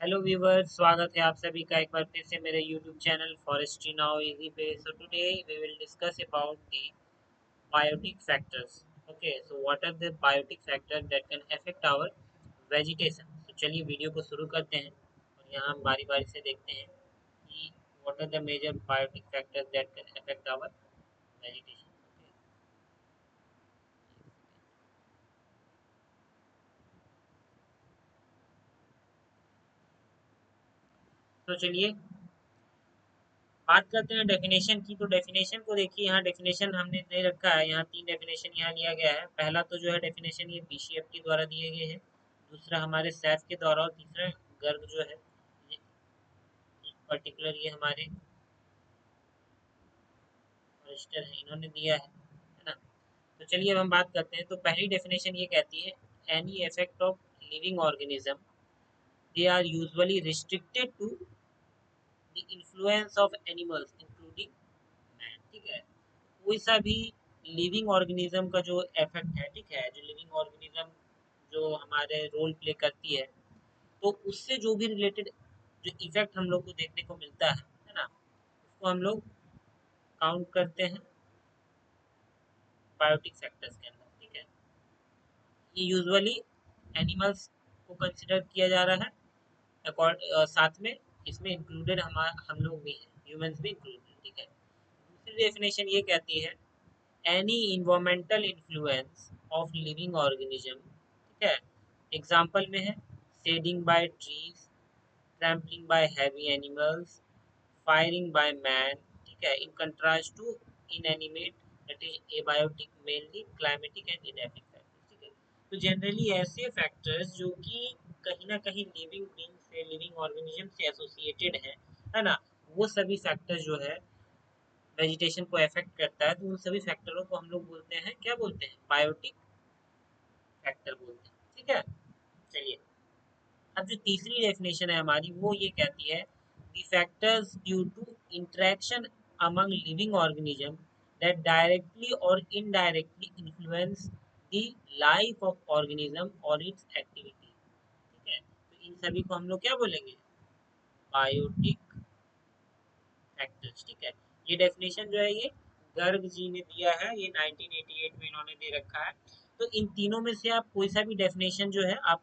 Hello viewers, स्वागत है आप सभी का एक बार फिर से मेरे YouTube channel forestry now easy पे। So today we will discuss about the biotic factors. Okay, so what are the biotic factor that can affect our vegetation. तो चलिए वीडियो को शुरू करते हैं और यहाँ हम बारी बारी से देखते हैं कि what are the major biotic factors that can affect our vegetation. तो चलिए बात करते हैं डेफिनेशन की। तो डेफिनेशन को देखिए, यहाँ डेफिनेशन हमने दे रखा है। यहाँ तीन डेफिनेशन यहाँ लिया गया है। पहला तो जो है डेफिनेशन ये बीसीएफटी द्वारा दिए गए हैं, दूसरा हमारे सैफ के द्वारा, और तीसरा गर्ग जो है ये पर्टिकुलर ये हमारे फॉरेस्टर हैं, इन्होंने दिया है ना। तो चलिए अब हम बात करते हैं। तो पहली डेफिनेशन ये कहती है, any effect of living organism they are usually restricted to the influence of animals including man. ठीक है, कोई सा भी लिविंग ऑर्गेनिज्म का जो इफेक्ट है, ठीक है, जो लिविंग ऑर्गेनिज्म जो हमारे रोल प्ले करती है, तो उससे जो भी रिलेटेड जो इफेक्ट हम लोग को देखने को मिलता है ना, उसको हम लोग काउंट करते हैं बायोटिक फैक्टर्स के अंदर। ठीक है, ये यूजुअली एनिमल्स को कंसिडर किया जा रहा है। साथ में इसमें इंक्लूडेड हम लोग भी हैं, ह्यूमंस भी इंक्लूडेड। ठीक है, दूसरी डेफिनेशन ये कहती है, any environmental influence of living organism। ठीक है, एग्जाम्पल में है shading by trees, trampling by heavy animals, firing by man. ठीक है, in contrast to inanimate that is abiotic, mainly climatic and inability factors. ठीक है, तो जनरली ऐसे फैक्टर्स जो कि कहीं ना कहीं लिविंग बीइंग से, लिविंग ऑर्गेनिज्म से एसोसिएटेड है ना, वो सभी फैक्टर्स जो है वेजिटेशन को अफेक्ट करता है। तो उन सभी फैक्टरों को हम लोग बोलते हैं, क्या बोलते हैं, बायोटिक फैक्टर बोलते हैं। ठीक है, चलिए अब जो तीसरी डेफिनेशन है हमारी, वो ये कहती है, the factors due to interaction among living organism that directly और indirectly influence the life of organism और इट्स एक्टिविटी। ठीक है, तो इन सभी को हम लोग क्या बोलेंगे, बायोटिक फैक्टर्स। ठीक है, ये डेफिनेशन जो है ये गर्ग जी ने दिया है, ये 1988 में इन्होंने दे रखा है। तो इन तीनों में से आप कोई सा भी डेफिनेशन जो है आप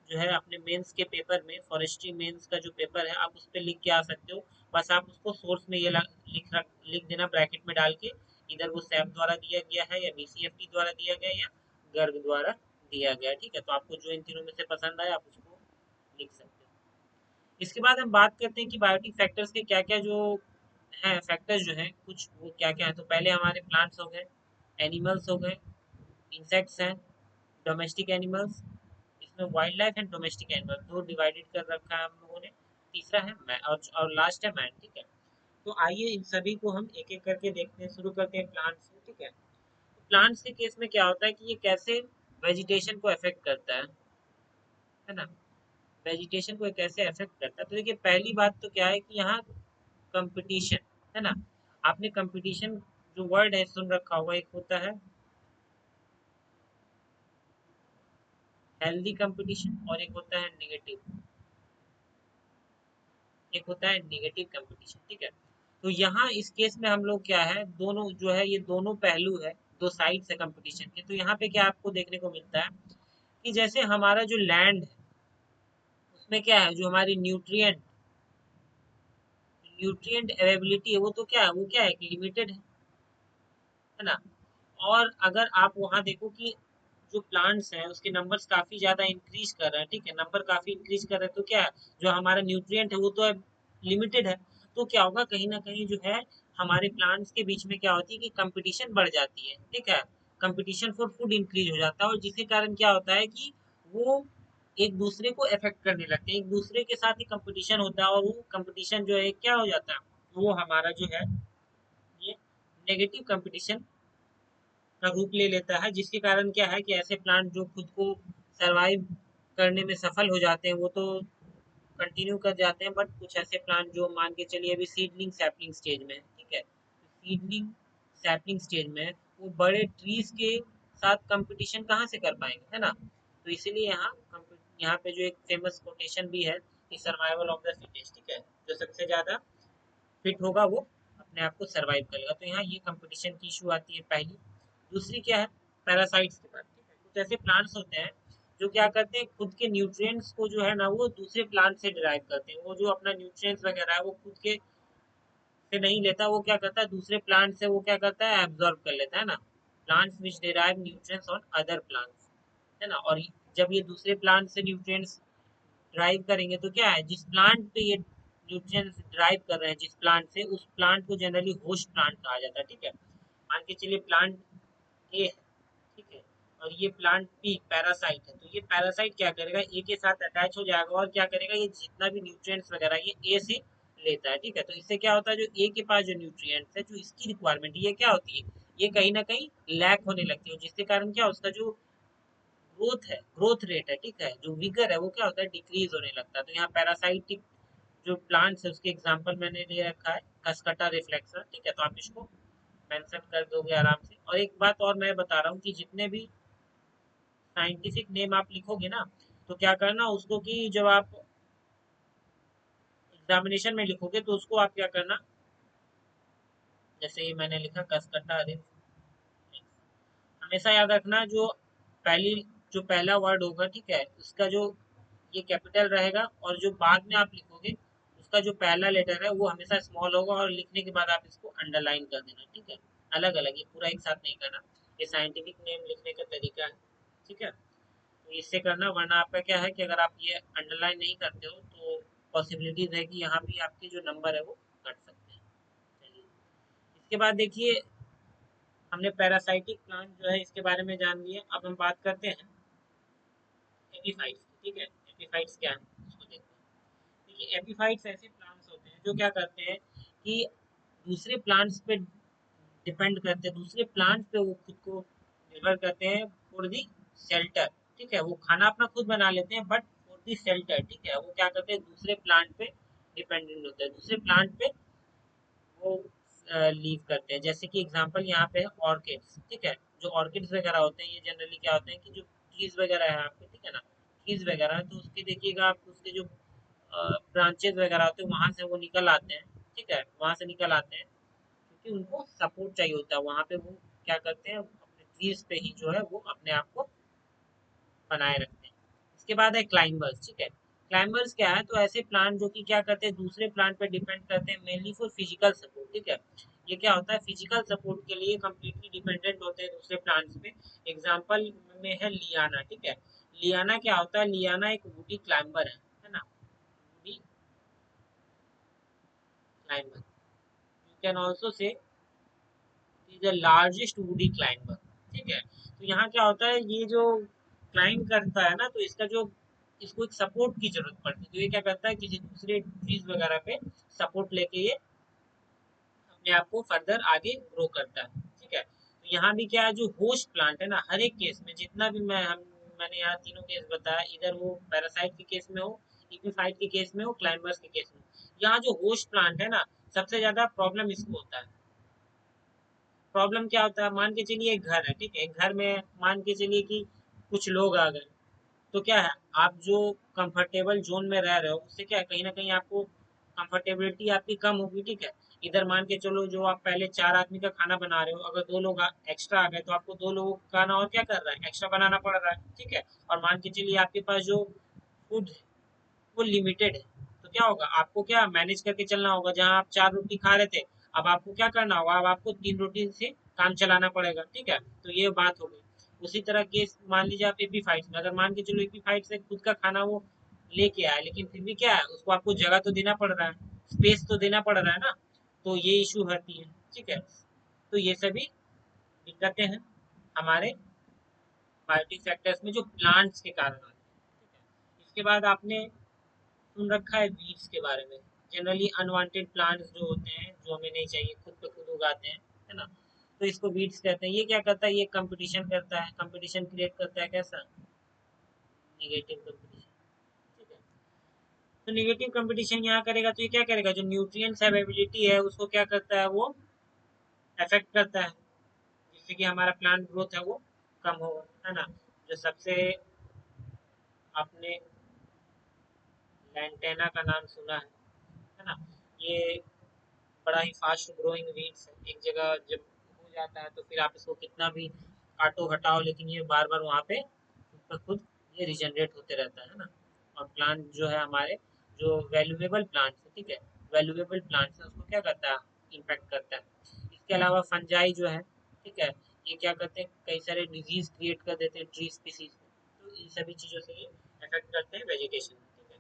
जो है अपने मेंस के पेपर में, फॉरेस्ट्री मेंस का जो पेपर है, आप उस पर लिख के आ सकते हो। बस आप उसको सोर्स में ये लिख देना ब्रैकेट में डाल के, इधर वो सैप द्वारा दिया गया है या बीसीएफटी द्वारा दिया गया है या गर्ग द्वारा दिया गया है। ठीक है, तो आपको जो इन तीनों में से पसंद आए आप उसको लिख सकते हो। इसके बाद हम बात करते हैं कि बायोटिक फैक्टर्स के क्या क्या जो हैं, फैक्टर्स जो हैं कुछ, वो क्या क्या है। तो पहले हमारे प्लांट्स हो गए, एनिमल्स हो गए, इंसेक्ट्स हैं, डोमेस्टिक एनिमल्स, इसमें wild life and domestic animal दो डिवाइडेड कर रखा है हम लोगों ने। तीसरा है मैन, और लास्ट है मैन। ठीक है, तो आइए इन सभी को हम एक एक करके देखते हैं। शुरू करते हैं प्लांट्स से। ठीक है, प्लांट्स के केस में क्या होता है कि ये कैसे वेजिटेशन को अफेक्ट करता है ना, वेजिटेशन को कैसे अफेक्ट करता है। तो देखिए पहली बात तो क्या है कि यहाँ कंपटीशन है ना। आपने कंपटीशन जो वर्ड है सुन रखा होगा, एक होता है हेल्दी कंपटीशन और एक होता है नेगेटिव, एक होता है नेगेटिव कंपटीशन। ठीक है, तो यहाँ इस केस में हम लोग क्या है, दोनों जो है ये दोनों पहलू है, दो साइड्स है कंपटीशन के। तो यहाँ पे क्या आपको देखने को मिलता है कि जैसे हमारा जो लैंड है उसमें क्या है, जो हमारी न्यूट्रिएंट अवेलेबिलिटी है, वो तो क्या है, वो क्या है, लिमिटेड है ना। और अगर आप वहाँ देखो कि जो प्लांट्स हैं उसके नंबर्स काफी ज्यादा इंक्रीज कर रहे हैं, ठीक है, नंबर काफी इंक्रीज कर रहे हैं, तो क्या है, जो हमारा न्यूट्रिएंट है वो तो लिमिटेड है। तो क्या होगा, कहीं ना कहीं जो है हमारे प्लांट्स के बीच में क्या होती है कि कंपटीशन बढ़ जाती है। ठीक है, कंपटीशन फॉर फूड इंक्रीज हो जाता है, और जिसके कारण क्या होता है कि वो एक दूसरे को अफेक्ट करने लगते हैं, एक दूसरे के साथ ही कंपटीशन होता है, और वो कंपटीशन जो है क्या हो जाता है, वो हमारा जो है ये नेगेटिव कंपटीशन का रूप ले लेता है। जिसके कारण क्या है कि ऐसे प्लांट जो खुद को सरवाइव करने में सफल हो जाते हैं वो तो कंटिन्यू कर जाते हैं, बट कुछ ऐसे प्लांट जो मान के चलिए अभी सीडलिंग सैपलिंग स्टेज में है, ठीक है, सीडलिंग सैपलिंग स्टेज में है, वो बड़े ट्रीज के साथ कंपटीशन कहाँ से कर पाएंगे, है ना। तो इसीलिए यहाँ यहाँ पे जो एक फेमस कोटेशन भी है कि सर्वाइवल ऑफ द फिटेस्ट, ठीक है, जो सबसे ज्यादा फिट होगा वो अपने आप को सर्वाइव करेगा। तो यहाँ ये कंपटीशन की इशू आती है पहली। दूसरी क्या है, पैरासाइट्स की बात, ठीक है। कुछ ऐसे प्लांट्स होते हैं जो क्या करते हैं, खुद के न्यूट्रिएंट्स को जो है ना वो दूसरे प्लांट से डिराइव करते हैं। वो जो अपना न्यूट्रिएंट्स वगैरह है वो खुद के से नहीं लेता, वो क्या करता है दूसरे प्लांट से वो क्या करता है एब्जॉर्ब कर लेता है ना। Plants which derive nutrients on other plants, है ना। और जब ये दूसरे प्लांट से न्यूट्रिएंट्स ड्राइव करेंगे तो क्या है, जिस प्लांट पे ये न्यूट्रिएंट्स ड्राइव कर रहे हैं जिस प्लांट से, उस प्लांट को जनरली होस्ट प्लांट कहा जाता है, ठीक है। मान के चलिए प्लांट ए है, ठीक है, और ये प्लांट बी पैरासाइट है। तो ये पैरासाइट क्या करेगा, ए के साथ अटैच हो जाएगा और क्या करेगा, ये जितना भी न्यूट्रिएंट्स वगैरह ये ए से लेता है, ठीक है। तो इससे क्या होता है, जो ए के पास जो न्यूट्रिएंट्स है, जो इसकी रिक्वायरमेंट ये क्या होती है, ये कहीं ना कहीं लैक होने लगती है, जिसके कारण क्या उसका जो ग्रोथ है, ग्रोथ रेट है, ठीक है, जो विगर है वो क्या होता है डिक्रीज होने लगता है। तो यहाँ पैरासाइटिक जो प्लांट्स है उसके एग्जांपल मैंने ले रखा है कस्कटा रिफ्लेक्सर, ठीक है। तो आप इसको मेंशन कर दोगे आराम से। और एक बात और मैं बता रहा हूँ कि जितने भी साइंटिफिक नेम आप लिखोगे ना, तो क्या करना उसको कि जब आप एग्जामिनेशन में लिखोगे तो उसको आप क्या करना, जैसे ये मैंने लिखा कस्कटा रिफ्लेक्स, हमेशा याद रखना जो पहली जो पहला वर्ड होगा, ठीक है, उसका जो ये कैपिटल रहेगा, और जो बाद में आप लिखोगे उसका जो पहला लेटर है वो हमेशा स्मॉल होगा, और लिखने के बाद आप इसको अंडरलाइन कर देना, ठीक है। अलग अलग, ये पूरा एक साथ नहीं करना, ये साइंटिफिक नेम लिखने का तरीका है, ठीक है। तो इससे करना, वरना आपका क्या है कि अगर आप ये अंडरलाइन नहीं करते हो तो पॉसिबिलिटीज है कि यहाँ भी आपके जो नंबर है वो कट सकते हैं। चलिए, इसके बाद देखिए हमने पैरासाइटिक प्लांट जो है इसके बारे में जान लिया। अब हम बात करते हैं एपीफाइट्स, ठीक है। एपीफाइट्स क्या है उसको देखते हैं। देखिए एपीफाइट्स ऐसे प्लांट्स होते हैं जो क्या करते हैं कि दूसरे प्लांट्स पे डिपेंड करते हैं, दूसरे प्लांट पे वो खुद को निर्भर करते हैं फॉर दी शेल्टर, ठीक है। वो खाना अपना खुद बना लेते हैं बट फॉर दी शेल्टर, ठीक है, वो क्या करते हैं दूसरे प्लांट पे डिपेंडेंट होते हैं, दूसरे प्लांट पे वो लीव करते हैं। जैसे कि एग्जांपल यहाँ पे है ऑर्किड्स, ठीक है। जो ऑर्किड्स वगैरह होते हैं ये जनरली क्या होते हैं कि जो ट्रीज वगैरह है आपके, ठीक है ना, ट्रीज वगैरह है तो उसके देखिएगा आप उसके जो ब्रांचेस वगैरह होते हैं वहां से वो निकल आते हैं, ठीक है, वहां से निकल आते हैं क्योंकि उनको सपोर्ट चाहिए होता है वहां पे। वो क्या करते हैं अपने ट्रीज पे ही जो है वो अपने आप को बनाए रखते हैं। इसके बाद है क्लाइंबर्स, ठीक है। क्लाइंबर्स क्या है, तो ऐसे प्लांट जो कि क्या करते हैं दूसरे प्लांट पे डिपेंड करते हैं मेनली फॉर फिजिकल सपोर्ट, ठीक है। ये क्या होता है फिजिकल सपोर्ट के लिए कंप्लीटली डिपेंडेंट होते हैं दूसरे प्लांट्स पे। एग्जांपल में है लियाना, ठीक है। लियाना क्या होता है, लियाना एक वुडी क्लाइंबर है ना, woody climber. You can also say is the largest woody climber, ठीक है। तो यहाँ क्या होता है, ये जो क्लाइंब करता है ना तो इसका जो इसको एक सपोर्ट की जरूरत पड़ती है, तो ये क्या करता है किसी दूसरे ट्रीज वगैरह पे सपोर्ट लेके ये अपने आप को फर्दर आगे ग्रो करता है, ठीक है। तो यहाँ भी क्या है जो होस्ट प्लांट है ना, हर एक केस में जितना भी मैंने यहाँ तीनों केस बताया, इधर वो पैरासाइट के केस में हो, इपिफाइट के केस में हो, क्लाइंबर्स के केस में हो, यहाँ जो होस्ट प्लांट है ना सबसे ज्यादा प्रॉब्लम इसको होता है। प्रॉब्लम क्या होता है, मान के चलिए एक घर है, ठीक है, घर में मान के चलिए कि कुछ लोग आ गए, तो क्या है आप जो कंफर्टेबल जोन में रह रहे हो उससे क्या है कहीं ना कहीं आपको कंफर्टेबिलिटी आपकी कम होगी, ठीक है। इधर मान के चलो जो आप पहले 4 आदमी का खाना बना रहे हो, अगर 2 लोग एक्स्ट्रा आ गए तो आपको 2 लोगों का खाना और क्या कर रहा है एक्स्ट्रा बनाना पड़ रहा है, ठीक है। और मान के चलिए आपके पास जो फूड वो लिमिटेड है, तो क्या होगा आपको क्या मैनेज करके चलना होगा। जहाँ आप 4 रोटी खा रहे थे अब आपको क्या करना होगा, अब आपको 3 रोटी से काम चलाना पड़ेगा, ठीक है। तो ये बात हो गई। उसी तरह केस मान लीजिए आप एपीफाइट्स में, अगर मान के चलो एपीफाइट से खुद का खाना वो लेके आया, लेकिन फिर भी क्या है उसको आपको जगह तो देना पड़ रहा है, स्पेस तो देना पड़ रहा है ना, तो ये इशू होती है, ठीक है। तो ये सभी दिक्कतें हैं हमारे बायोटिक फैक्टर्स में जो प्लांट्स के कारण आती है, ठीक है। इसके बाद आपने सुन रखा है वीड्स के बारे में, जनरली अनवांटेड प्लांट्स जो होते हैं जो हमें नहीं चाहिए खुद पे खुद उगाते हैं, है ना। तो इसको वीड्स कहते हैं। ये क्या करता है, ये कंपटीशन करता है, कंपटीशन क्रिएट करता है, कैसा नेगेटिव कंपटीशन, ठीक है। तो नेगेटिव कंपटीशन यहाँ करेगा तो ये क्या करेगा, जो न्यूट्रिएंट्स अवेलेबिलिटी है उसको क्या करता है वो अफेक्ट करता है, जिससे कि हमारा प्लांट ग्रोथ है वो कम होगा, है ना। जो सबसे आपने लैंटेना का नाम सुना है ना? ये बड़ा ही फास्ट ग्रोइंग वीड्स है। एक जगह जब हो जाता है तो फिर आप इसको कितना भी काटो हटाओ, लेकिन ये बार बार वहाँ पे खुद ब खुद ये रिजनरेट होते रहता है ना। और प्लांट जो है हमारे, जो वैल्यूएबल प्लांट्स है, ठीक है, वैल्यूएबल प्लांट्स है, उसको क्या करता है, इम्पैक्ट करता है। इसके अलावा फंजाई जो है, ठीक है, ये क्या करते हैं, कई सारे डिजीज क्रिएट कर देते हैं ट्री स्पीसीज में। तो इन सभी चीज़ों से ये अफेक्ट करते हैं वेजिटेशन, ठीक है।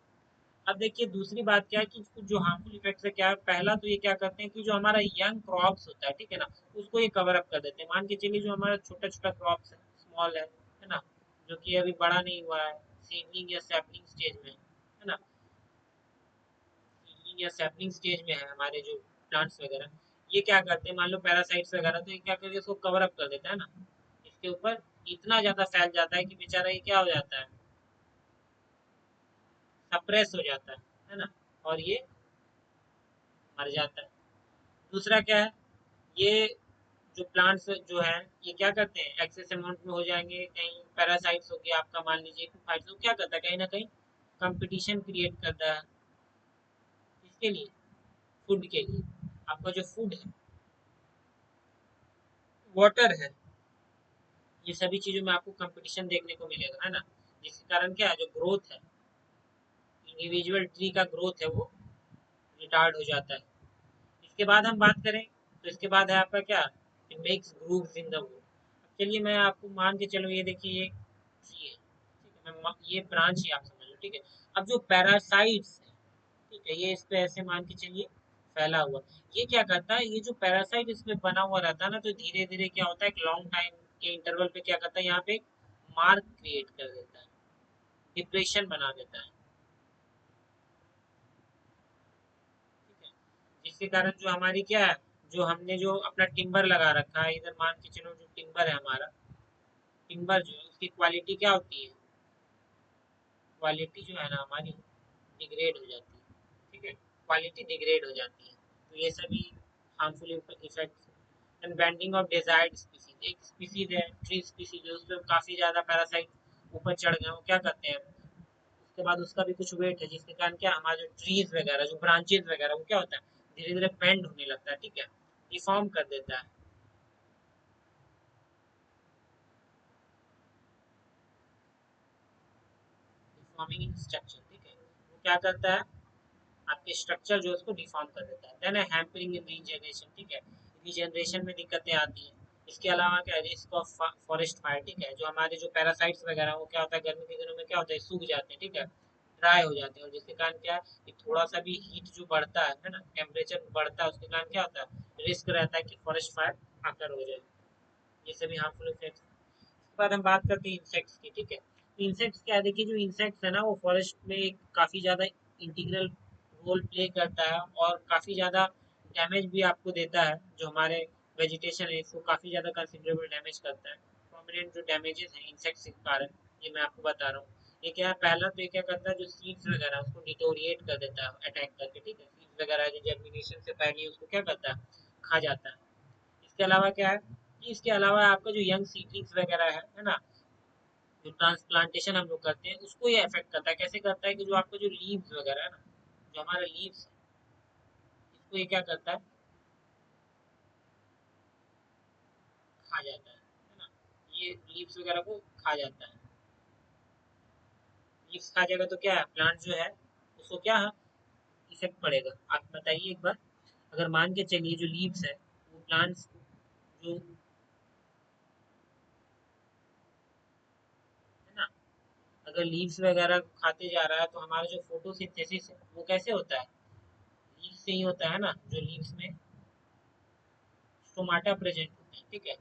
अब देखिए दूसरी बात क्या है कि कुछ जो हार्मफुल इफेक्ट्स है क्या है, पहला तो ये क्या करते हैं कि जो हमारा यंग क्रॉप्स होता है, ठीक है ना, उसको ये कवर अप कर देते हैं। मान के चलिए जो हमारा छोटा छोटा क्रॉप्स है, स्मॉल है ना, जो कि अभी बड़ा नहीं हुआ है, सीडलिंग या सैपलिंग स्टेज में है ना, सीडलिंग या सैपलिंग स्टेज में है हमारे जो प्लांट्स वगैरह, ये क्या करते हैं, मान लो पैरासाइट्स वगैरह, तो ये क्या करके इसको कवर अप कर देता है ना, इसके ऊपर इतना ज्यादा फैल जाता है कि बेचारा ये क्या हो जाता है, सप्रेस हो जाता है ना, और ये मर जाता है। दूसरा क्या है, ये जो प्लांट्स जो है, ये क्या करते हैं, एक्सेस अमाउंट में हो जाएंगे, कहीं पैरासाइट्स हो गया आपका, मान लीजिए फाइट्स, तो क्या करता है, कहीं ना कहीं कंपटीशन क्रिएट करता है। इसके लिए, फूड के लिए, आपका जो फूड है, वाटर है, ये सभी चीज़ों में आपको कंपटीशन देखने को मिलेगा, है ना। जिसके कारण क्या है, जो ग्रोथ है, इंडिविजुअल ट्री का ग्रोथ है, वो रिटार्ड हो जाता है। इसके बाद हम बात करें तो इसके बाद है आपका क्या, it makes grooves in the wood. चलिए मैं आपको मान के चलो, ये देखिए ये ट्री है, ठीक है, मैं ये ब्रांच ही आप समझ लो, ठीक है। अब जो पैरासाइट्स है, ठीक है, ये इस पे ऐसे मान के चलिए फैला हुआ, ये क्या करता है, ये जो पैरासाइट इसमें बना हुआ रहता है ना, तो धीरे धीरे क्या होता है, एक लॉन्ग टाइम के इंटरवल पे क्या करता है, यहाँ पे एक मार्क क्रिएट कर देता है, डिप्रेशन बना देता है, ठीक है। जिसके कारण जो हमारी क्या है, जो हमने जो अपना टिम्बर लगा रखा है इधर, मान के चलो जो टिम्बर है हमारा, टिम्बर जो है उसकी क्वालिटी क्या होती है, क्वालिटी जो है ना हमारी, डिग्रेड हो जाती है, ठीक है, क्वालिटी डिग्रेड हो जाती है। तो ये सभी harmful effects. And banding of desired species, एक स्पीसीज है, ट्री स्पीसीज है, उस पर काफ़ी ज़्यादा पैरासाइट ऊपर चढ़ गए, वो क्या करते हैं, उसके बाद उसका भी कुछ वेट है, जिसके कारण क्या हमारा जो ट्रीज वगैरह, जो ब्रांचेज वगैरह, वो क्या होता है, धीरे धीरे बेंड होने लगता है, ठीक है, डिफॉर्म कर देता है, डिफॉर्मिंग इन स्ट्रक्चर, ठीक है, वो क्या करता है, आपके स्ट्रक्चर जो है उसको डिफॉर्म कर देता है। देन है हैम्परिंग इन रीजनरेशन, ठीक है, रीजनरेशन में दिक्कतें आती हैं। इसके अलावा क्या है, रिस्क ऑफ फॉरेस्ट फायर, ठीक है, जो हमारे जो पैरासाइट्स वगैरह, वो क्या होता है, गर्मी के दिनों में क्या होता है, सूख जाते हैं, ठीक है, ड्राई हो जाते हैं, और जिसके कारण क्या है, कि थोड़ा सा भी हीट जो बढ़ता है ना, टेम्परेचर बढ़ता है, उसके कारण क्या होता है, रिस्क रहता है कि फॉरेस्ट फायर आकर हो जाए। ये सभी हार्मफुल इफेक्ट्स। उसके बाद हम बात करते हैं इंसेक्ट्स की, ठीक है। तो इंसेक्ट्स क्या है, देखिए जो इंसेक्ट्स है ना, वो फॉरेस्ट में काफ़ी ज़्यादा इंटीग्रल रोल प्ले करता है, और काफ़ी ज़्यादा डैमेज भी आपको देता है, जो हमारे वेजिटेशन है इसको काफ़ी ज़्यादा कंसिडरेबल डैमेज करता है। प्रोमिनेंट जो डैमेजेस हैं इंसेक्ट्स के कारण, ये मैं आपको बता रहा हूँ। ये क्या है, पहला तो ये क्या करता है, जो सीड्स वगैरह उसको डिटोरिएट कर देता है अटैक करके, ठीक है, सीड्स वगैरह जो जर्मिनेशन से पहले उसको क्या करता है, खा जाता है। इसके अलावा क्या है कि इसके अलावा आपका जो यंग सीडलिंग्स वगैरह है ना, जो ट्रांसप्लांटेशन हम लोग करते हैं, उसको ये अफेक्ट करता है। कैसे करता है कि जो आपका जो लीव्स वगैरह है ना, जो हमारा लीव्स है, इसको ये क्या करता है, खा जाता है ना, ये लीव्स वगैरह को खा जाता है। लीव्स खा जाएगा तो क्या है, प्लांट जो है उसको क्या इफेक्ट पड़ेगा, आप बताइए एक बार। अगर मान के चलिए जो लीव्स है, वो प्लांट्स जो है ना, अगर लीव्स वगैरह खाते जा रहा है, तो हमारा जो फोटोसिंथेसिस है वो कैसे होता है, लीव्स से ही होता है ना, जो लीव्स में स्टोमाटा प्रेजेंट होते हैं, ठीक है।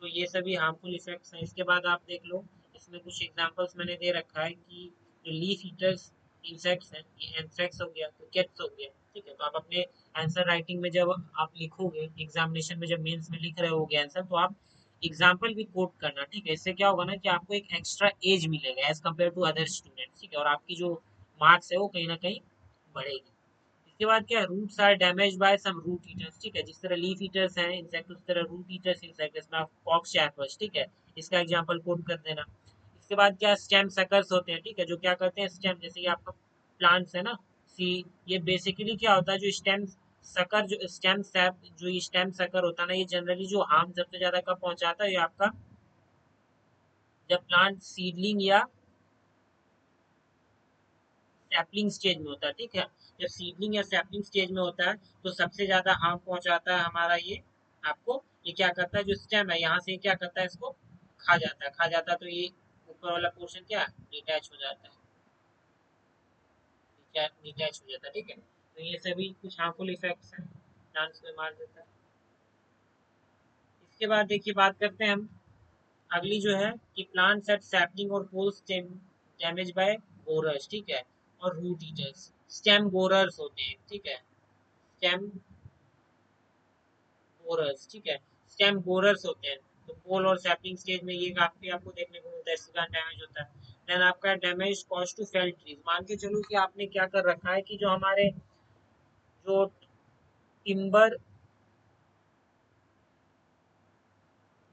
तो ये सभी हार्मफुल इफेक्ट्स हैं। इसके बाद आप देख लो, इसमें कुछ एग्जांपल्स मैंने दे रखा है कि जो लीफ ईटर्स इंसेक्ट्स हैं, ये एंथ्रेक्स हो गया, क्रिकेट्स हो गया, ठीक है। तो आप अपने आंसर राइटिंग में जब आप लिखोगे, एग्जामिनेशन में जब मेंस में लिख रहे होगे आंसर, तो आप एग्जाम्पल भी कोट करना, ठीक है। इससे क्या होगा ना कि आपको एक एक्स्ट्रा एज मिलेगा as compare to other students, ठीक है, और आपकी जो मार्क्स है वो कहीं ना कहीं बढ़ेगी। इसके बाद क्या, roots are damage by some root eaters, ठीक है, जिस तरह लीफ ईटर्स हैं इंसेक्ट, उस तरह रूट ईटर्स इंसेक्ट, इसमें आप कॉक्स चैफर्स, ठीक है, इसका एग्जांपल कोट कर देना। इसके बाद क्या, स्टेम सकर्स होते हैं, ठीक है, जो क्या करते हैं, स्टेम जैसे कि आपका प्लांट्स है ना, सी, ये बेसिकली क्या होता है, जो स्टेम सकर, जो स्टेम सैप, जो ये स्टेम सकर होता है ना, ये जनरली जो हार्म सबसे ज्यादा कब पहुंचाता है, ये आपका जब प्लांट सीडलिंग या सैपलिंग स्टेज में होता है, ठीक है। जब सीडलिंग या सैपलिंग स्टेज में होता है तो सबसे ज्यादा हार्म पहुंचाता है हमारा ये, आपको, ये क्या करता है, जो स्टेम है यहाँ से क्या करता है, इसको खा जाता है, खा जाता है, तो ये ऊपर वाला पोर्शन क्या डिटैच हो जाता है, डिटैच हो जाता है, ठीक है। तो ये सभी कुछ हार्मफुल इफेक्ट्स हैं, प्लांट्स में मार देता है। इसके बाद देखिए बात करते हैं हम, अगली जो है कि प्लांट्स एट सैपलिंग और पोल्स डैमेज बाय बोरर्स, ठीक है, और रूट ईटर्स, स्टेम बोरर्स होते हैं, ठीक है, स्टेम बोरर्स, ठीक है, स्टेम बोरर्स होते हैं। तो पोल और सैपलिंग स्टेज में ये काफी आपको देखने को मिलता है, इसका डैमेज होता है। देन आपका damage cause to fell trees, मान के चलो कि आपने क्या कर रखा है कि जो हमारे जो टिम्बर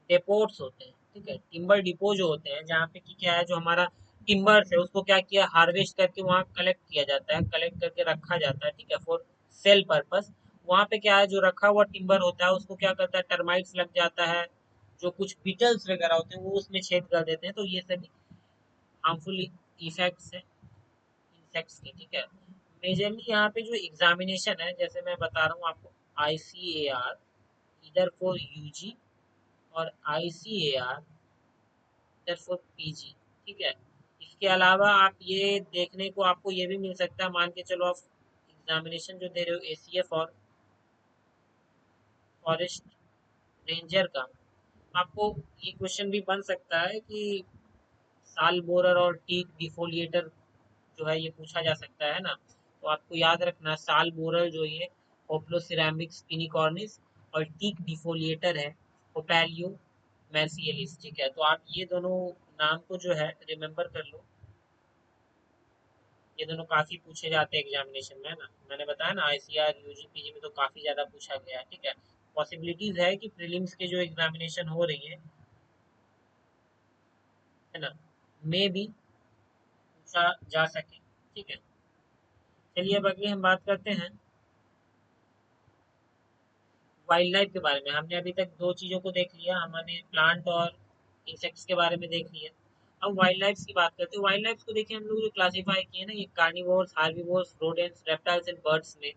डेपोट्स होते हैं, ठीक है, टिम्बर डिपो जो होते हैं, जहाँ पे कि क्या है, जो हमारा टिम्बर्स है उसको क्या किया, हार्वेस्ट करके वहाँ कलेक्ट किया जाता है, कलेक्ट करके रखा जाता है, ठीक है, फॉर सेल पर्पस। वहाँ पे क्या है, जो रखा हुआ टिम्बर होता है उसको क्या करता है, टर्माइट्स लग जाता है, जो कुछ बीटल्स वगैरह होते हैं वो उसमें छेद कर देते हैं, तो ये सभी हार्मफुल इफेक्ट्स है इंसेक्ट्स के, ठीक है। मेजरली यहाँ पे जो एग्जामिनेशन है, जैसे मैं बता रहा हूँ आपको, ICAR इधर फॉर यूजी, और ICAR इधर फॉर पीजी, ठीक है। इसके अलावा आप ये देखने को आपको ये भी मिल सकता है, मान के चलो आप एग्जामिनेशन जो दे रहे हो ACF और फॉरेस्ट रेंजर का, आपको ये क्वेश्चन भी बन सकता है कि साल बोरर और टीक डिफोलिएटर जो है ये पूछा जा सकता है ना। तो आपको याद रखना, साल बोरर जो ये होप्लोसिरामिक स्पिनिकॉर्निस, और टीक डिफोलिएटर है होपैलियो मैसियलिस, ठीक है। तो आप ये दोनों नाम को जो है रिमेम्बर कर लो, ये दोनों काफी पूछे जाते हैं एग्जामिनेशन में, है ना। मैंने बताया ना ICR UG PG में तो काफी ज्यादा पूछा गया है, ठीक है। पॉसिबिलिटीज है कि प्रीलिम्स के जो एग्जामिनेशन हो रही है ना, में भी पूछा जा सके, ठीक है। चलिए अब अगले हम बात करते हैं वाइल्ड लाइफ के बारे में। हमने अभी तक दो चीजों को देख लिया, हमने प्लांट और इंसेक्ट्स के बारे में देख लिया। अब वाइल्ड लाइफ की बात करते हैं। वाइल्ड लाइफ को देखिए, हम लोग जो क्लासिफाई किए ना, ये carnivores, herbivores, rodents, reptiles and birds में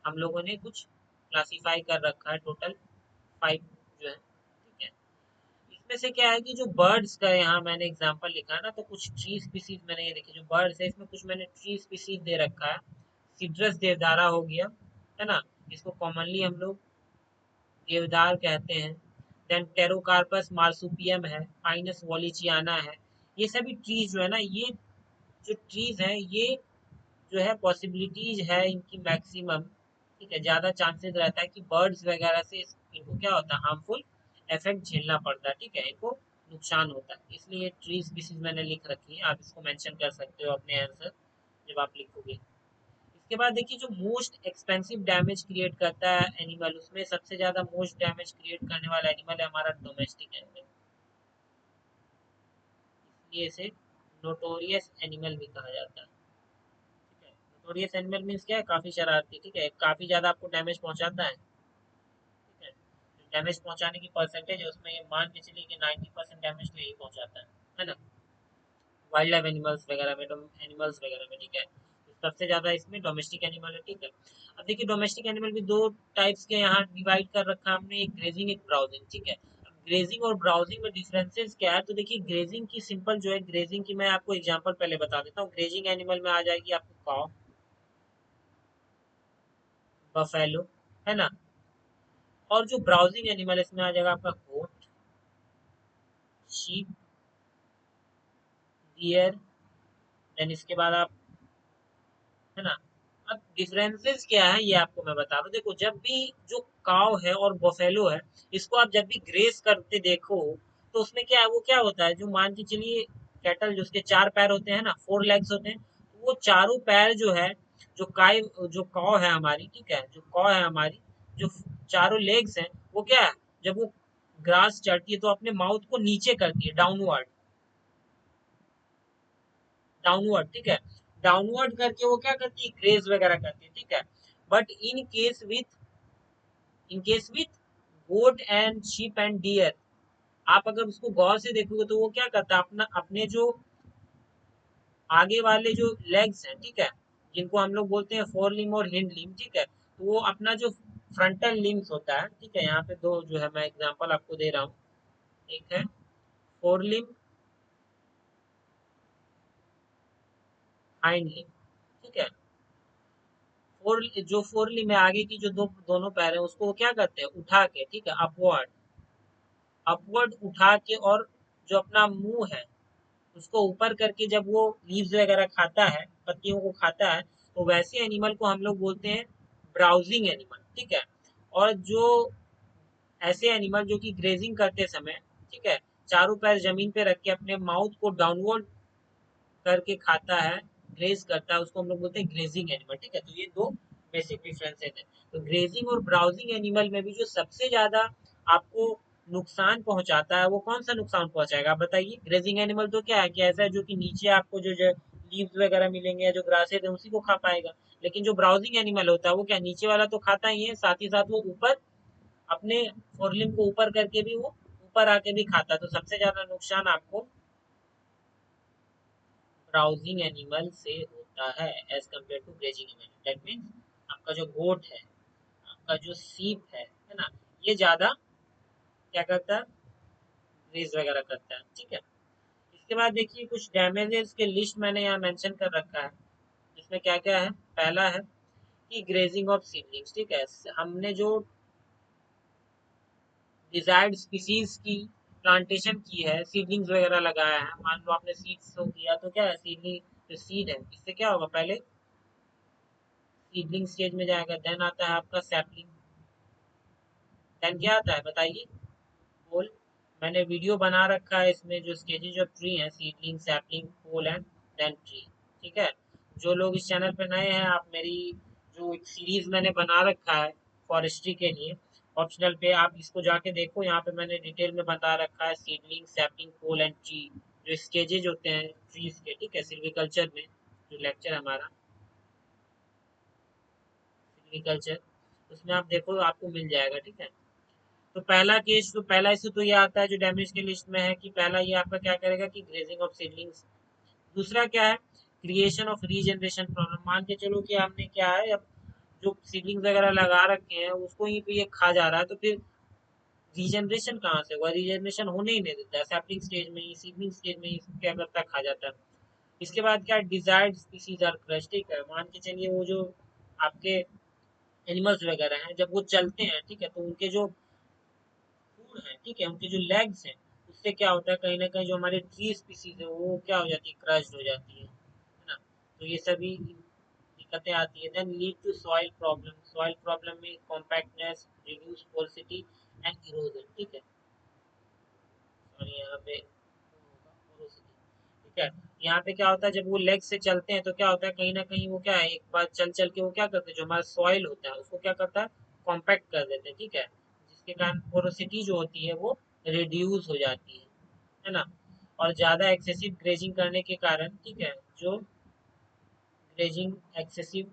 हम लोगों ने कुछ क्लासिफाई कर रखा है, टोटल 5 जो है, ठीक है। इसमें से क्या है कि जो बर्ड्स का यहाँ मैंने एग्जांपल लिखा है ना, तो कुछ ट्री स्पीसीज मैंने ये देखी, जो बर्ड्स है इसमें कुछ मैंने ट्री स्पीसीज दे रखा है। सिट्रस देवदारा हो गया, है ना, इसको कॉमनली हम लोग देवदार कहते हैं। देन टेरोकार्पस मार्सुपियम है, पाइनस वॉलिचियाना है। ये सभी ट्रीज जो है ना, ये जो ट्रीज हैं ये जो है पॉसिबिलिटीज है इनकी मैक्सिमम, ठीक है, ज़्यादा चांसेस रहता है कि बर्ड्स वगैरह से इनको क्या होता है, हार्मफुल इफेक्ट झेलना पड़ता है, ठीक है, इनको नुकसान होता है। इसलिए ट्री स्पीसीज मैंने लिख रखी है, आप इसको मेंशन कर सकते हो अपने आंसर जब आप लिखोगे। इसके बाद देखिए, जो मोस्ट एक्सपेंसिव डैमेज क्रिएट करता है एनिमल, उसमें सबसे ज्यादा मोस्ट डैमेज क्रिएट करने वाला एनिमल है हमारा डोमेस्टिक एनिमल, इसलिए इसे नोटोरियस एनिमल भी कहा जाता है, ठीक है। नोटोरियस एनिमल मीन्स क्या है, काफी शरारती, ठीक है, काफी ज्यादा आपको डैमेज पहुंचाता है, ठीक है। डैमेज पहुंचाने की परसेंटेज है उसमें, ये मान के चलिए कि 90% डैमेज तो यही पहुंचाता है ना, वाइल्ड लाइफ एनिमल्स वगैरह में, एनिमल्स वगैरह में, ठीक है। तो सबसे ज्यादा इसमें डोमेस्टिक एनिमल है, ठीक है। अब देखिए, डोमेस्टिक एनिमल भी दो टाइप्स के यहाँ डिवाइड कर रखा है हमने, एक ग्रेजिंग एक ब्राउजिंग, ठीक है। अब ग्रेजिंग और ब्राउजिंग में डिफरेंसेस क्या है, तो देखिए ग्रेजिंग की सिंपल जो है, ग्रेजिंग की मैं आपको एग्जांपल पहले बता देता हूँ। ग्रेजिंग एनिमल में आ जाएगी आपको काउ, बफेलो, है ना। और जो ब्राउजिंग एनिमल है इसमें आ जाएगा आपका गोट, शीप, डियर। देन इसके बाद आप, है ना। अब डिफरेंसेस क्या है ये आपको मैं बता रहा हूँ। देखो, जब भी जो काव है और बफेलो है, इसको आप जब भी ग्रेस करते देखो, तो उसमें क्या है, वो क्या होता है, जो मान के चलिए कैटल, जो उसके 4 पैर होते हैं ना, 4 लेग्स होते हैं, तो वो चारों पैर जो है, जो काय, जो कॉ है हमारी, ठीक है, जो कॉ है हमारी, जो चारों लेग्स हैं, वो क्या है, जब वो ग्रास चढ़ती है तो अपने माउथ को नीचे करती है, डाउनवर्ड, डाउनवर्ड, ठीक है। डाउनवर्ड करके वो क्या करती है, ग्रेज वगैरह करती है, ठीक है। But in case with goat and sheep and deer, आप अगर उसको गौर से देखोगे तो वो क्या करता है, अपना अपने जो आगे वाले जो लेग्स हैं, ठीक है, जिनको हम लोग बोलते हैं फोर लिम और हिंड लिम, ठीक है, तो वो अपना जो फ्रंटल लिम्स होता है, ठीक है, यहाँ पे दो जो है मैं एग्जांपल आपको दे रहा हूँ। एक है फोर लिम, हाइंड लिम, ठीक है। फोर लिम है, आगे की जो दोनों पैर है उसको वो क्या करते हैं, उठा के, ठीक है, अपवर्ड अपवर्ड उठा के, और जो अपना मुंह है उसको ऊपर करके जब वो लीव्स वगैरह खाता है, पत्तियों को खाता है, तो वैसे एनिमल को हम लोग बोलते हैं ब्राउजिंग एनिमल, ठीक है। और जो ऐसे एनिमल जो कि ग्रेजिंग करते समय, ठीक है, चारों पैर जमीन पे रख के अपने माउथ को डाउनवर्ड करके खाता है, ग्रेज करता है, उसको हम लोग बोलते हैं ग्रेजिंग एनिमल, ठीक है। तो ये दो बेसिक डिफरेंसेस है। तो ग्रेजिंग और ब्राउजिंग एनिमल में भी जो सबसे ज्यादा आपको नुकसान पहुंचाता है, वो कौन सा नुकसान पहुंचाएगा आप बताइए। ग्रेजिंग एनिमल तो क्या है कि ऐसा है जो कि नीचे आपको जो लीव्स वगैरह मिलेंगे या जो ग्रासेज है उसी को खा पाएगा। लेकिन जो ब्राउजिंग एनिमल होता है वो क्या, नीचे वाला तो खाता ही है, साथ ही साथ वो ऊपर अपने फोरलिम को ऊपर करके भी वो ऊपर आके भी खाता है। तो सबसे ज्यादा नुकसान आपको ब्राउजिंग एनिमल से होता है as compare to grazing animal. That means आपका जो गोट है, आपका जो सीप है ना, ये ज्यादा क्या करता है, ग्रेज वगैरह करता है, ठीक है। इसके बाद देखिए कुछ डैमेजेस के लिस्ट मैंने यहाँ मेंशन कर रखा है, जिसमें क्या क्या है। पहला है कि ग्रेजिंग ऑफ सीडलिंग्स, ठीक है, हमने जो डिजायर्ड स्पीसीज की प्लांटेशन की है, सीडलिंग्स वगैरह लगाया है, मान लो आपने सीड्स को किया, तो क्या है, सीडलिंग जो सीड है इससे क्या होगा, पहले सीडलिंग स्टेज में जाएगा, देन आता है आपका सैपलिंग, देन क्या आता है बताइए, पोल। मैंने वीडियो बना रखा है इसमें, जो स्टेजेज ऑफ ट्री है, seedling, sapling, pole and then tree, ठीक है। जो लोग इस चैनल पे नए हैं, आप मेरी जो एक सीरीज मैंने बना रखा है फॉरेस्ट्री के लिए, ऑप्शनल पे आप इसको जाके देखो, यहाँ पे मैंने डिटेल में बता रखा है seedling, sapling, pole and tree, जो स्टेजेज होते हैं ट्रीज के, ठीक है, सिल्वीकल्चर में जो लेक्चर हमारा सिल्वीकल्चर, उसमें आप देखो आपको मिल जाएगा, ठीक है। तो पहला केस, तो पहला इशू तो ये आता है जो डैमेज की लिस्ट में है, कि पहला ये आपका क्या करेगा कि ग्रेजिंग ऑफ सीडलिंग्स। दूसरा क्या है, क्रिएशन ऑफ रीजनरेशन प्रॉब्लम। मान के चलो कि आपने क्या है, अब जो सीडलिंग्स वगैरह लगा रखे हैं उसको ही पे ये खा जा रहा है, तो फिर रीजनरेशन कहाँ से होगा, रीजनरेशन होने ही नहीं देता है, सैपलिंग स्टेज में ही, सीडलिंग स्टेज में ही क्या करता है, खा जाता है। इसके बाद क्या, डिजायर्ड स्पीसीज आर क्रश, ठीक है, मान के चलिए वो जो आपके एनिमल्स वगैरह हैं, जब वो चलते हैं, ठीक है, तो उनके जो फूड है, ठीक है, उनके जो लेग्स हैं, उससे क्या होता है, कहीं ना कहीं जो हमारे ट्री स्पीसीज है वो क्या हो जाती है, क्रश्ड हो जाती है ना। तो ये सभी दिक्कतें आती है। Then lead to soil problem, soil problem में compactness, reduce porosity and erosion, ठीक है, सॉरी यहाँ पे पोरोसिटी, ठीक है। यहाँ पे क्या होता है, जब वो लेग से चलते हैं तो क्या होता है, कहीं ना कहीं वो क्या है, एक बार चल चल के वो क्या करते हैं, जो हमारा सॉइल होता है उसको क्या करता है, कॉम्पैक्ट कर देते हैं, ठीक है, जिसके कारण पोरोसिटी जो होती है वो रिड्यूस हो जाती है ना। और ज़्यादा एक्सेसिव ग्रेजिंग करने के कारण, ठीक है, जो ग्रेजिंग एक्सेसिव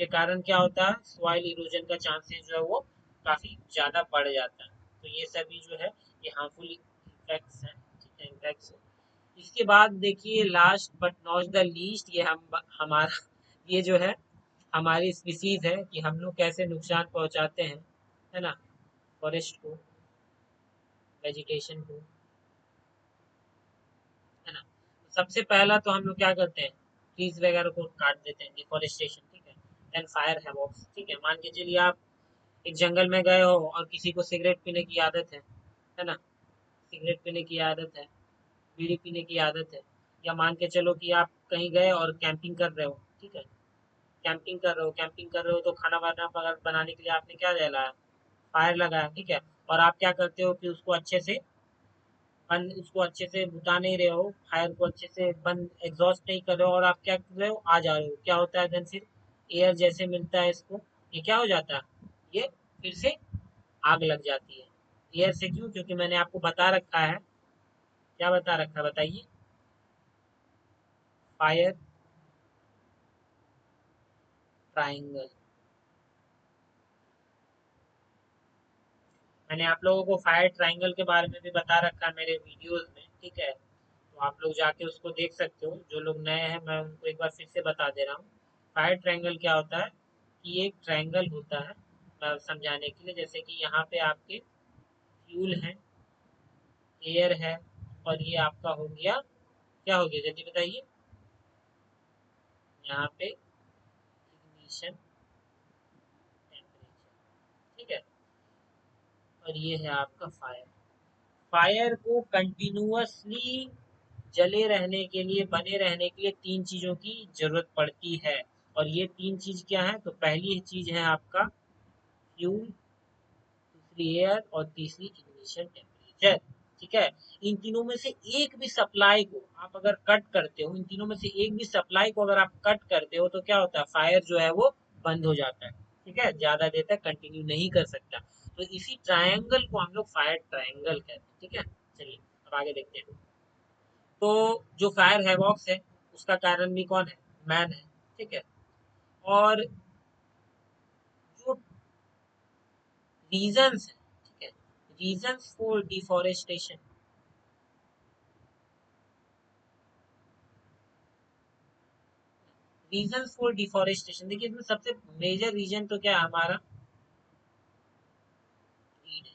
के कारण क्या होता है, सॉइल इरोजन का चांसेस जो है वो काफ़ी ज़्यादा बढ़ जाता है। तो ये सभी जो है ये हार्मफुल इफेक्ट्स हैं, ठीक है, इम्पैक्ट्स। इसके बाद देखिए last but not the least, ये हम हमारा ये जो है हमारी स्पीसीज है, कि हम लोग कैसे नुकसान पहुंचाते हैं, है ना, फॉरेस्ट को, वेजिटेशन को, है ना। तो सबसे पहला तो हम लोग क्या करते हैं, ट्रीज वगैरह को काट देते हैं, डिफोरेस्टेशन, ठीक है। देन फायर हैवॉक्स, ठीक है, मान के चलिए आप एक जंगल में गए हो और किसी को सिगरेट पीने की आदत है ना, सिगरेट पीने की आदत है, बीड़ी पीने की आदत है, या मान के चलो कि आप कहीं गए और कैंपिंग कर रहे हो, ठीक है, कैंपिंग कर रहे हो तो खाना वाना बनाने के लिए आपने क्या जलाया, फायर लगाया, ठीक है। और आप क्या करते हो कि उसको अच्छे से बुता नहीं रहे हो, फायर को अच्छे से बंद एग्जॉस्ट नहीं कर रहे हो, और आप क्या कर रहे हो, आ जा रहे हो, क्या होता है देन फिर एयर जैसे मिलता है इसको, ये क्या हो जाता है, ये फिर से आग लग जाती है। एयर से क्यों, क्योंकि मैंने आपको बता रखा है, क्या बता रखा है बताइए, फायर ट्राइंगल। मैंने आप लोगों को फायर ट्राइंगल के बारे में भी बता रखा है मेरे वीडियोस में, ठीक है, तो आप लोग जाके उसको देख सकते हो। जो लोग नए हैं मैं उनको एक बार फिर से बता दे रहा हूँ। फायर ट्राइंगल क्या होता है कि एक ट्राइंगल होता है, समझाने के लिए, जैसे कि यहाँ पे आपके फ्यूल है, एयर है, और ये आपका हो गया, क्या हो गया जल्दी बताइए, यहाँ पे इग्निशन टेम्परेचर, ठीक है, और ये है आपका फायर। फायर को कंटिन्यूअसली जले रहने के लिए, बने रहने के लिए तीन चीजों की जरूरत पड़ती है। और ये तीन चीज क्या है, तो पहली चीज है आपका फ्यूल, दूसरी एयर, और तीसरी इग्निशन टेम्परेचर, ठीक है। इन तीनों में से एक भी सप्लाई को आप अगर कट करते हो, इन तीनों में से एक भी सप्लाई को अगर आप कट करते हो, तो क्या होता है, फायर जो है वो बंद हो जाता है, ठीक है, ज्यादा देर तक कंटिन्यू नहीं कर सकता। तो इसी ट्रायंगल को हम लोग फायर ट्रायंगल कहते हैं, ठीक है। चलिए अब आगे देखते हैं। तो जो फायर हैवॉक्स है उसका कारण भी कौन है, मैन है, ठीक है। और जो रीजंस है, ठीक है, reasons for deforestation, reasons for deforestation, देखिए इसमें सबसे मेजर रीजन तो क्या है हमारा, ग्रीड है,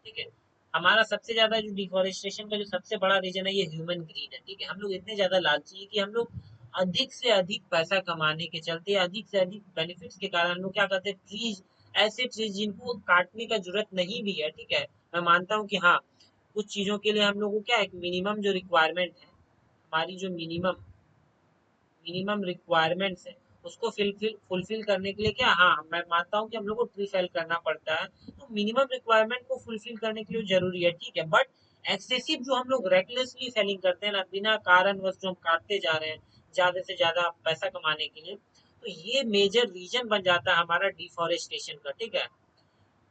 ठीक है। हमारा सबसे ज्यादा जो डिफॉरेस्टेशन का जो सबसे बड़ा रीजन है ये ह्यूमन ग्रीड है, ठीक है। हम लोग इतने ज्यादा लालची है कि हम लोग अधिक से अधिक पैसा कमाने के चलते, अधिक से अधिक बेनिफिट्स के कारण हम लोग क्या करते हैं, ट्रीज, ऐसे ट्रीज जिनको काटने का जरूरत नहीं भी है, ठीक है। मैं मानता हूँ कि हाँ, कुछ चीजों के लिए हम लोग को क्या, एक मिनिमम जो रिक्वायरमेंट है, हमारी जो मिनिमम मिनिमम रिक्वायरमेंट्स है, उसको फुलफिल करने के लिए क्या, हाँ मैं मानता हूँ कि हम लोग को ट्री फेल करना पड़ता है, तो मिनिमम रिक्वायरमेंट को फुलफिल करने के लिए जरूरी है, ठीक है। बट एक्सेसिव जो हम लोग रेकलेसली फेलिंग करते हैं ना, बिना कारणवश जो हम काटते जा रहे हैं ज्यादा से ज्यादा पैसा कमाने के लिए, तो ये मेजर रीजन बन जाता है हमारा डिफॉरेस्टेशन का, ठीक है।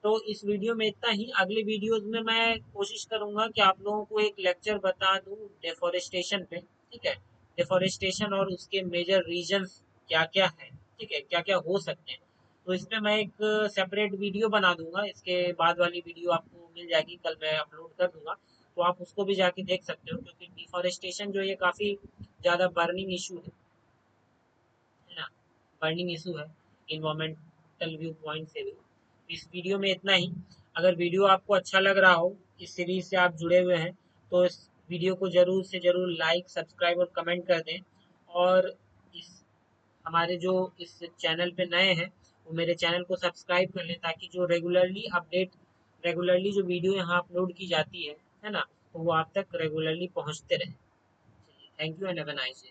तो इस वीडियो में इतना ही। अगले वीडियोस में मैं कोशिश करूंगा कि आप लोगों को एक लेक्चर बता दूं डेफोरेस्टेशन पे, ठीक है। डेफोरेस्टेशन और उसके मेजर रीजंस क्या क्या है, ठीक है, क्या क्या हो सकते हैं। तो इसमें मैं एक सेपरेट वीडियो बना दूंगा, इसके बाद वाली वीडियो आपको मिल जाएगी, कल मैं अपलोड कर दूंगा, तो आप उसको भी जाके देख सकते हो, क्योंकि डिफोरेस्टेशन जो ये काफ़ी ज़्यादा बर्निंग इशू है ना, बर्निंग इशू है इन्वायरमेंटल व्यू पॉइंट से भी। इस वीडियो में इतना ही। अगर वीडियो आपको अच्छा लग रहा हो, इस सीरीज से आप जुड़े हुए हैं, तो इस वीडियो को जरूर से जरूर लाइक, सब्सक्राइब और कमेंट कर दें। और इस हमारे जो इस चैनल पे नए हैं, वो मेरे चैनल को सब्सक्राइब कर लें, ताकि जो रेगुलरली जो वीडियो यहाँ अपलोड की जाती है ना, तो वो आप तक रेगुलरली पहुँचते रहे। Thank you and have a nice day.